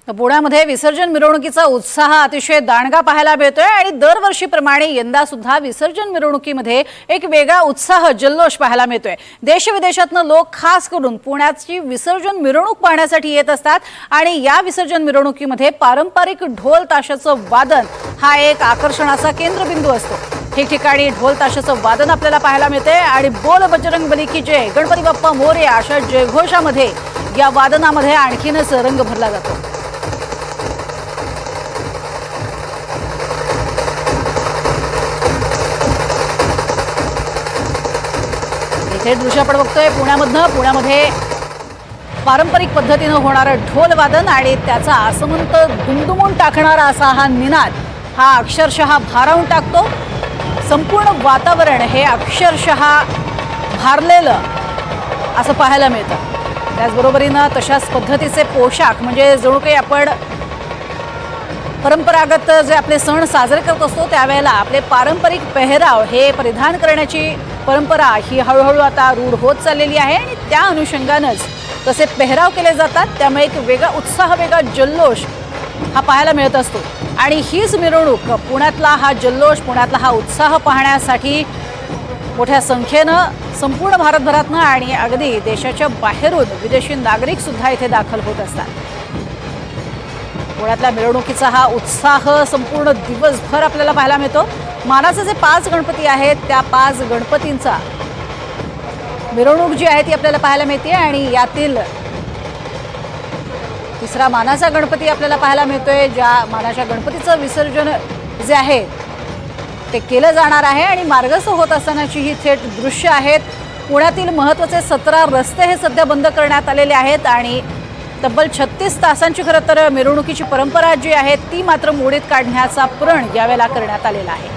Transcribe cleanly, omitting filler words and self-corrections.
पुण्यामध्ये विसर्जन मिरवणुकीचा उत्साह अतिशय दांडगा पाहायला मिळतोय आणि दरवर्षीप्रमाणे यंदा सुद्धा विसर्जन मिरवणुकीमध्ये एक वेगळा उत्साह जल्लोष पाहायला मिळतोय। देश-विदेशातून लोक खास करून पुण्याची विसर्जन मिरवणूक पाहण्यासाठी येत असतात आणि या विसर्जन मिरवणुकीमध्ये पारंपरिक ढोल ताशाचं वादन हा एक आकर्षणाचा केंद्रबिंदू असतो। ठिकठिकाणी ढोल ताशाचं वादन आपल्याला पाहायला मिळते आणि बोल बजरंगबली की जय, गणपती बाप्पा मोरया अशा जयघोषामध्ये या वादनामध्ये आणखीनच रंग भरला जातो। हे दृश्य आपण बघतोय पुण्यामध्ये पारंपरिक पद्धतीने होणारं ढोल वादन आणि त्याचा आसमंत दुमदुमून टाकणारा असा हा निनाद हा अक्षरशः भारावून टाकतो। संपूर्ण वातावरण हे अक्षरशः भारलेलं असं पाहायला मिळतं। त्याचबरोबरीने तशाच पद्धतीचे पोशाख म्हणजे जणू काही आपण परंपरागत जे आपले सण साजरे करत असतो त्यावेळेला आपले पारंपरिक पेहराव हे परिधान करण्याची परंपरा ही हळूहळू आता रूढ होत चाललेली आहे आणि त्या अनुषंगानेच तसे पेहराव केले जातात। त्यामुळे एक वेगळा उत्साह, वेगळा जल्लोष हा पाहायला मिळत असतो आणि हीच मिरवणूक पुण्यातला हा जल्लोष, पुण्यातला हा उत्साह पाहण्यासाठी मोठ्या संख्येनं संपूर्ण भारतभरातनं आणि अगदी देशाच्या बाहेरून विदेशी नागरिक सुद्धा इथे दाखल होत असतात। पुण्यातल्या मिरवणुकीचा हा उत्साह संपूर्ण दिवसभर आपल्याला पाहायला मिळतो। मानाचे जे 5 गणपती आहेत त्या 5 गणपतींचा मिरवणूक जी आहे ती आपल्याला पाहायला मिळते आणि यातील तिसरा मानाचा गणपती आपल्याला पाहायला मिळतोय। ज्या मानाच्या गणपतीचं विसर्जन जे आहे ते केलं जाणार आहे आणि मार्गस्थ होत असतानाची ही थेट दृश्य आहेत। पुण्यातील महत्त्वाचे 17 रस्ते हे सध्या बंद करण्यात आलेले आहेत आणि तब्बल 36 तासांची खरं तर मिरवणुकीची परंपरा जी आहे ती मात्र मोडीत काढण्याचा प्रण यावेळेला करण्यात आलेला आहे।